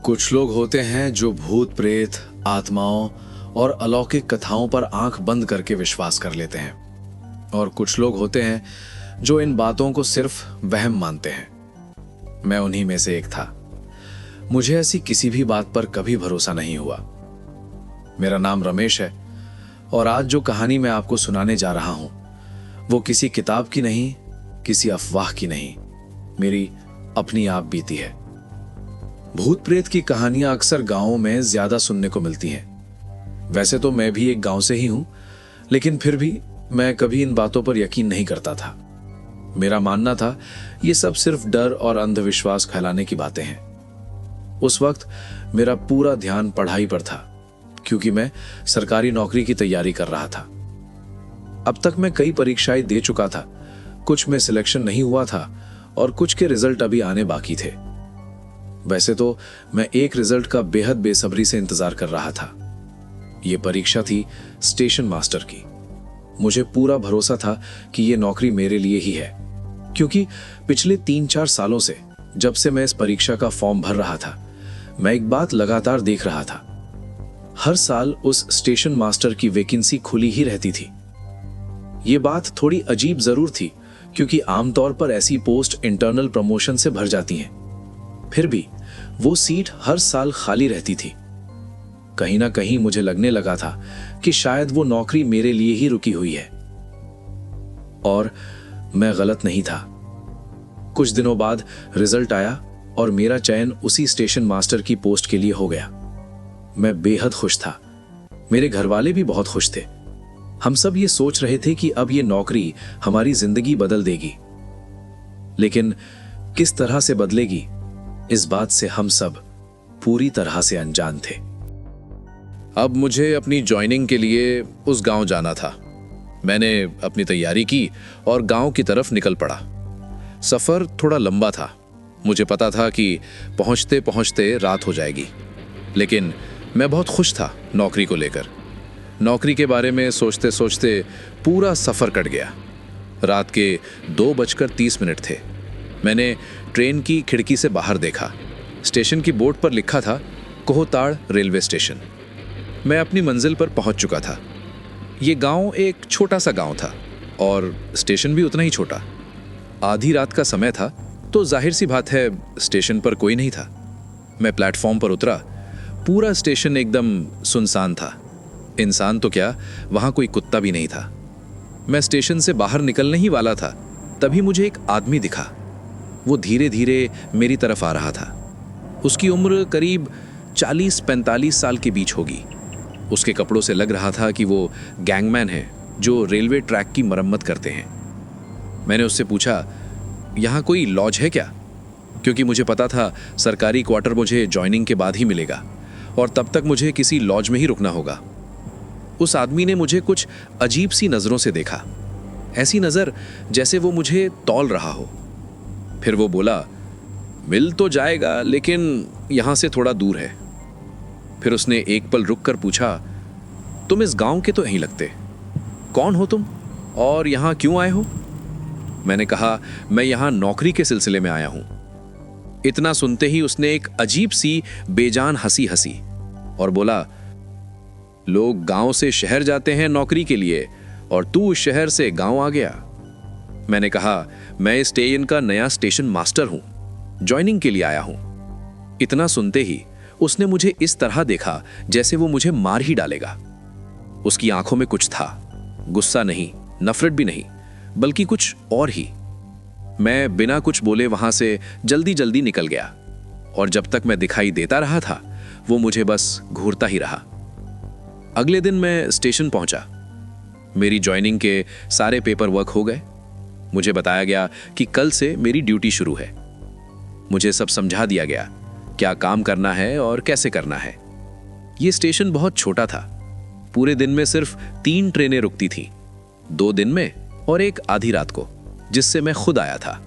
कुछ लोग होते हैं जो भूत प्रेत, आत्माओं और अलौकिक कथाओं पर आंख बंद करके विश्वास कर लेते हैं, और कुछ लोग होते हैं जो इन बातों को सिर्फ वहम मानते हैं। मैं उन्हीं में से एक था। मुझे ऐसी किसी भी बात पर कभी भरोसा नहीं हुआ। मेरा नाम रमेश है, और आज जो कहानी मैं आपको सुनाने जा रहा हूं वो किसी किताब की नहीं, किसी अफवाह की नहीं, मेरी अपनी आप बीती है। भूत प्रेत की कहानियां अक्सर गांवों में ज्यादा सुनने को मिलती हैं। वैसे तो मैं भी एक गांव से ही हूं, लेकिन फिर भी मैं कभी इन बातों पर यकीन नहीं करता था। मेरा मानना था ये सब सिर्फ डर और अंधविश्वास फैलाने की बातें हैं। उस वक्त मेरा पूरा ध्यान पढ़ाई पर था, क्योंकि मैं सरकारी नौकरी की तैयारी कर रहा था। अब तक मैं कई परीक्षाएं दे चुका था। कुछ में सिलेक्शन नहीं हुआ था और कुछ के रिजल्ट अभी आने बाकी थे। वैसे तो मैं एक रिजल्ट का बेहद बेसब्री से इंतजार कर रहा था। यह परीक्षा थी स्टेशन मास्टर की। मुझे पूरा भरोसा था कि यह नौकरी मेरे लिए ही है, क्योंकि पिछले 3-4 सालों से, जब से मैं इस परीक्षा का फॉर्म भर रहा था, मैं एक बात लगातार देख रहा था। हर साल उस स्टेशन मास्टर की वैकेंसी खुली ही रहती थी। यह बात थोड़ी अजीब जरूर थी, क्योंकि आमतौर पर ऐसी पोस्ट इंटरनल प्रमोशन से भर जाती हैं। फिर भी वो सीट हर साल खाली रहती थी। कहीं ना कहीं मुझे लगने लगा था कि शायद वो नौकरी मेरे लिए ही रुकी हुई है। और मैं गलत नहीं था। कुछ दिनों बाद रिजल्ट आया और मेरा चयन उसी स्टेशन मास्टर की पोस्ट के लिए हो गया। मैं बेहद खुश था। मेरे घर वाले भी बहुत खुश थे। हम सब ये सोच रहे थे कि अब ये नौकरी हमारी जिंदगी बदल देगी। लेकिन किस तरह से बदलेगी, इस बात से हम सब पूरी तरह से अनजान थे। अब मुझे अपनी ज्वाइनिंग के लिए उस गांव जाना था। मैंने अपनी तैयारी की और गांव की तरफ निकल पड़ा। सफर थोड़ा लंबा था। मुझे पता था कि पहुंचते पहुंचते रात हो जाएगी, लेकिन मैं बहुत खुश था नौकरी को लेकर। नौकरी के बारे में सोचते सोचते पूरा सफर कट गया। रात के 2:30 थे। मैंने ट्रेन की खिड़की से बाहर देखा। स्टेशन की बोर्ड पर लिखा था कोहताड़ रेलवे स्टेशन। मैं अपनी मंजिल पर पहुंच चुका था। ये गांव एक छोटा सा गांव था और स्टेशन भी उतना ही छोटा। आधी रात का समय था, तो जाहिर सी बात है स्टेशन पर कोई नहीं था। मैं प्लेटफॉर्म पर उतरा। पूरा स्टेशन एकदम सुनसान था। इंसान तो क्या, वहां कोई कुत्ता भी नहीं था। मैं स्टेशन से बाहर निकलने ही वाला था, तभी मुझे एक आदमी दिखा। वो धीरे धीरे मेरी तरफ आ रहा था। उसकी उम्र करीब 40-45 साल के बीच होगी। उसके कपड़ों से लग रहा था कि वो गैंगमैन है जो रेलवे ट्रैक की मरम्मत करते हैं। मैंने उससे पूछा, यहाँ कोई लॉज है क्या? क्योंकि मुझे पता था सरकारी क्वार्टर मुझे ज्वाइनिंग के बाद ही मिलेगा और तब तक मुझे किसी लॉज में ही रुकना होगा। उस आदमी ने मुझे कुछ अजीब सी नजरों से देखा, ऐसी नजर जैसे वो मुझे तौल रहा हो। फिर वो बोला, मिल तो जाएगा, लेकिन यहां से थोड़ा दूर है। फिर उसने एक पल रुक कर पूछा, तुम इस गांव के तो नहीं लगते, कौन हो तुम और यहां क्यों आए हो? मैंने कहा, मैं यहां नौकरी के सिलसिले में आया हूं। इतना सुनते ही उसने एक अजीब सी बेजान हंसी हंसी और बोला, लोग गांव से शहर जाते हैं नौकरी के लिए और तू उस शहर से गांव आ गया। मैंने कहा, मैं इस स्टेशन का नया स्टेशन मास्टर हूं, ज्वाइनिंग के लिए आया हूं। इतना सुनते ही उसने मुझे इस तरह देखा जैसे वो मुझे मार ही डालेगा। उसकी आंखों में कुछ था, गुस्सा नहीं, नफरत भी नहीं, बल्कि कुछ और ही। मैं बिना कुछ बोले वहां से जल्दी जल्दी निकल गया, और जब तक मैं दिखाई देता रहा था वो मुझे बस घूरता ही रहा। अगले दिन मैं स्टेशन पहुंचा। मेरी ज्वाइनिंग के सारे पेपर वर्क हो गए। मुझे बताया गया कि कल से मेरी ड्यूटी शुरू है। मुझे सब समझा दिया गया, क्या काम करना है और कैसे करना है। यह स्टेशन बहुत छोटा था। पूरे दिन में सिर्फ 3 ट्रेनें रुकती थीं, 2 दिन में और एक आधी रात को, जिससे मैं खुद आया था।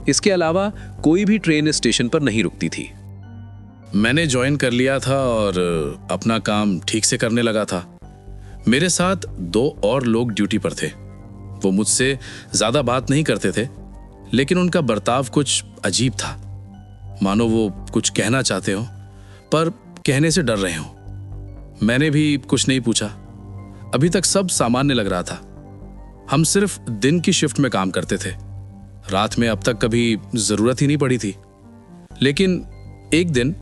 इसके अलावा कोई भी ट्रेन इस स्टेशन पर नहीं रुकती थी। मैंने ज्वाइन कर लिया था और अपना काम ठीक से करने लगा था। मेरे साथ 2 और लोग ड्यूटी पर थे। वो मुझसे ज्यादा बात नहीं करते थे, लेकिन उनका बर्ताव कुछ अजीब था, मानो वो कुछ कहना चाहते हो पर कहने से डर रहे हो। मैंने भी कुछ नहीं पूछा। अभी तक सब सामान्य लग रहा था। हम सिर्फ दिन की शिफ्ट में काम करते थे, रात में अब तक कभी जरूरत ही नहीं पड़ी थी। लेकिन एक दिन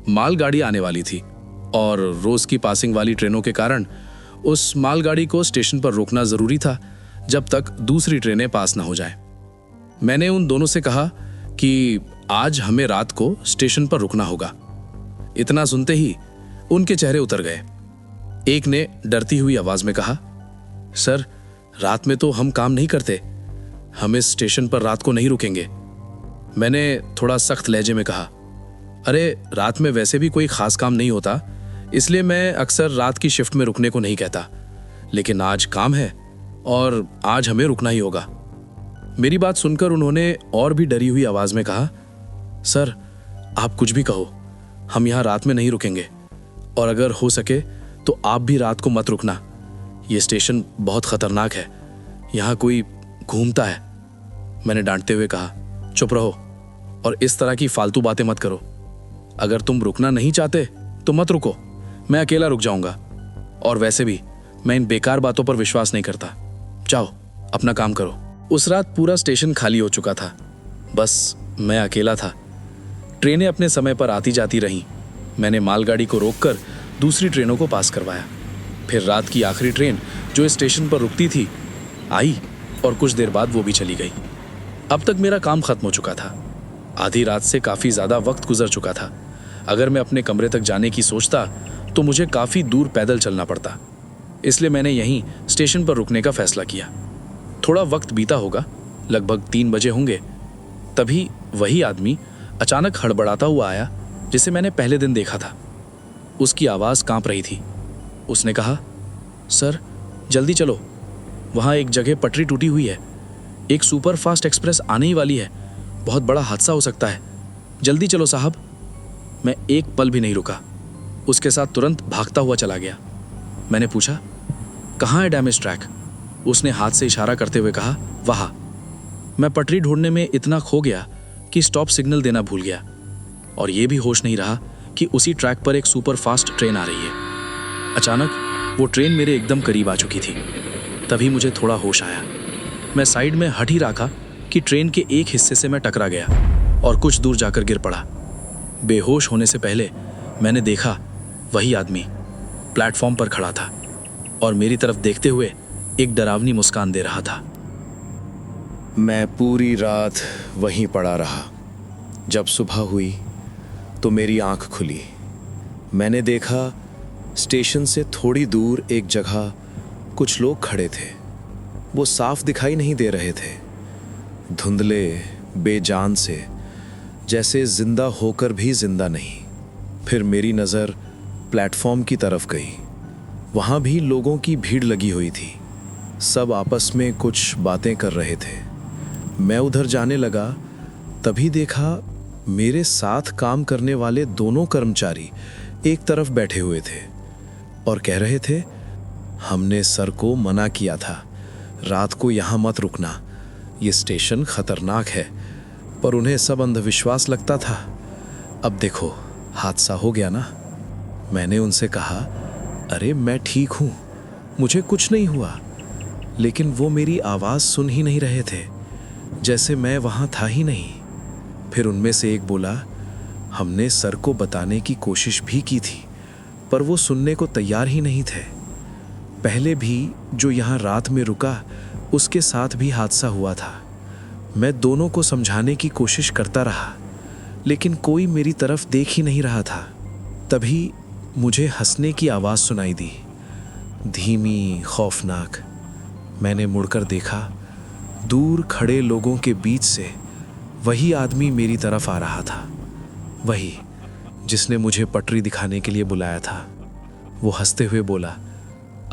मालगाड़ी आने वाली थी और रोज की पासिंग वाली ट्रेनों के कारण उस मालगाड़ी को स्टेशन पर रोकना जरूरी था जब तक दूसरी ट्रेनें पास न हो जाएं। मैंने उन दोनों से कहा कि आज हमें रात को स्टेशन पर रुकना होगा। इतना सुनते ही उनके चेहरे उतर गए। एक ने डरती हुई आवाज में कहा, सर, रात में तो हम काम नहीं करते, हम इस स्टेशन पर रात को नहीं रुकेंगे। मैंने थोड़ा सख्त लहजे में कहा, अरे रात में वैसे भी कोई खास काम नहीं होता, इसलिए मैं अक्सर रात की शिफ्ट में रुकने को नहीं कहता, लेकिन आज काम है और आज हमें रुकना ही होगा। मेरी बात सुनकर उन्होंने और भी डरी हुई आवाज में कहा, सर आप कुछ भी कहो, हम यहाँ रात में नहीं रुकेंगे और अगर हो सके तो आप भी रात को मत रुकना। ये स्टेशन बहुत खतरनाक है, यहाँ कोई घूमता है। मैंने डांटते हुए कहा, चुप रहो और इस तरह की फालतू बातें मत करो। अगर तुम रुकना नहीं चाहते तो मत रुको, मैं अकेला रुक जाऊंगा। और वैसे भी मैं इन बेकार बातों पर विश्वास नहीं करता। जाओ अपना काम करो। उस रात पूरा स्टेशन खाली हो चुका था, बस मैं अकेला था। ट्रेनें अपने समय पर आती जाती रहीं। मैंने मालगाड़ी को रोककर दूसरी ट्रेनों को पास करवाया। फिर रात की आखिरी ट्रेन जो इस स्टेशन पर रुकती थी आई और कुछ देर बाद वो भी चली गई। अब तक मेरा काम खत्म हो चुका था। आधी रात से काफी ज्यादा वक्त गुजर चुका था। अगर मैं अपने कमरे तक जाने की सोचता तो मुझे काफी दूर पैदल चलना पड़ता, इसलिए मैंने यहीं स्टेशन पर रुकने का फैसला किया। थोड़ा वक्त बीता होगा, लगभग 3 बजे होंगे। तभी वही आदमी अचानक हड़बड़ाता हुआ आया जिसे मैंने पहले दिन देखा था। उसकी आवाज कांप रही थी। उसने कहा, सर जल्दी चलो, वहां एक जगह पटरी टूटी हुई है, एक सुपर फास्ट एक्सप्रेस आने ही वाली है, बहुत बड़ा हादसा हो सकता है, जल्दी चलो साहब। मैं एक पल भी नहीं रुका, उसके साथ तुरंत भागता हुआ चला गया। मैंने पूछा, कहाँ है डैमेज ट्रैक? उसने हाथ से इशारा करते हुए कहा, वहां। मैं पटरी ढूंढने में इतना खो गया कि स्टॉप सिग्नल देना भूल गया और यह भी होश नहीं रहा कि उसी ट्रैक पर एक सुपर फास्ट ट्रेन आ रही है। अचानक वो ट्रेन मेरे एकदम करीब आ चुकी थी। तभी मुझे थोड़ा होश आया। मैं साइड में हट ही रहा था कि ट्रेन के एक हिस्से से मैं टकरा गया और कुछ दूर जाकर गिर पड़ा। बेहोश होने से पहले मैंने देखा वही आदमी प्लेटफॉर्म पर खड़ा था और मेरी तरफ देखते हुए एक डरावनी मुस्कान दे रहा था। मैं पूरी रात वहीं पड़ा रहा। जब सुबह हुई तो मेरी आंख खुली। मैंने देखा स्टेशन से थोड़ी दूर एक जगह कुछ लोग खड़े थे। वो साफ दिखाई नहीं दे रहे थे, धुंधले, बेजान से, जैसे जिंदा होकर भी जिंदा नहीं। फिर मेरी नज़र प्लेटफॉर्म की तरफ गई। वहाँ भी लोगों की भीड़ लगी हुई थी। सब आपस में कुछ बातें कर रहे थे। मैं उधर जाने लगा, तभी देखा मेरे साथ काम करने वाले दोनों कर्मचारी एक तरफ बैठे हुए थे और कह रहे थे, हमने सर को मना किया था, रात को यहाँ मत रुकना, ये स्टेशन खतरनाक है। पर उन्हें सब अंधविश्वास लगता था। अब देखो हादसा हो गया ना। मैंने उनसे कहा, अरे मैं ठीक हूँ, मुझे कुछ नहीं हुआ। लेकिन वो मेरी आवाज़ सुन ही नहीं रहे थे, जैसे मैं वहाँ था ही नहीं। फिर उनमें से एक बोला, हमने सर को बताने की कोशिश भी की थी, पर वो सुनने को तैयार ही नहीं थे। पहले भी जो यहाँ रात में रुका, उसके साथ भी हादसा हुआ था। मैं दोनों को समझाने की कोशिश करता रहा, लेकिन कोई मेरी तरफ देख ही नहीं रहा था। तभी मुझे हंसने की आवाज़ सुनाई दी, धीमी, खौफनाक। मैंने मुड़कर देखा, दूर खड़े लोगों के बीच से वही आदमी मेरी तरफ आ रहा था, वही जिसने मुझे पटरी दिखाने के लिए बुलाया था। वो हंसते हुए बोला,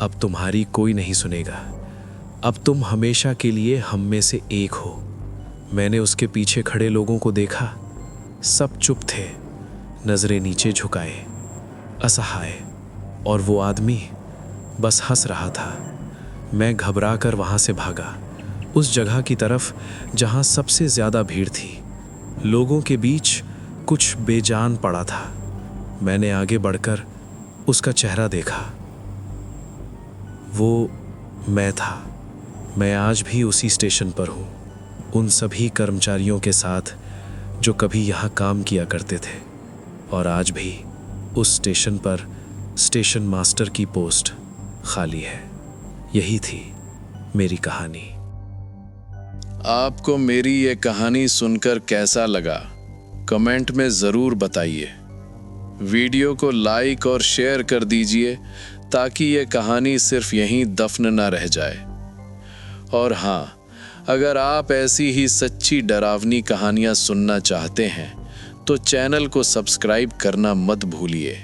अब तुम्हारी कोई नहीं सुनेगा, अब तुम हमेशा के लिए हम में से एक हो। मैंने उसके पीछे खड़े लोगों को देखा, सब चुप थे, नजरें नीचे झुकाए, असहाय, और वो आदमी बस हंस रहा था। मैं घबरा कर वहाँ से भागा, उस जगह की तरफ जहाँ सबसे ज़्यादा भीड़ थी, लोगों के बीच कुछ बेजान पड़ा था। मैंने आगे बढ़कर उसका चेहरा देखा। वो मैं था। मैं आज भी उसी स्टेशन पर हूँ, उन सभी कर्मचारियों के साथ जो कभी यहाँ काम किया करते थे, और आज भी उस स्टेशन पर स्टेशन मास्टर की पोस्ट खाली है। यही थी मेरी कहानी। आपको मेरी ये कहानी सुनकर कैसा लगा, कमेंट में ज़रूर बताइए। वीडियो को लाइक और शेयर कर दीजिए ताकि ये कहानी सिर्फ यहीं दफन न रह जाए। और हाँ, अगर आप ऐसी ही सच्ची डरावनी कहानियाँ सुनना चाहते हैं तो चैनल को सब्सक्राइब करना मत भूलिए।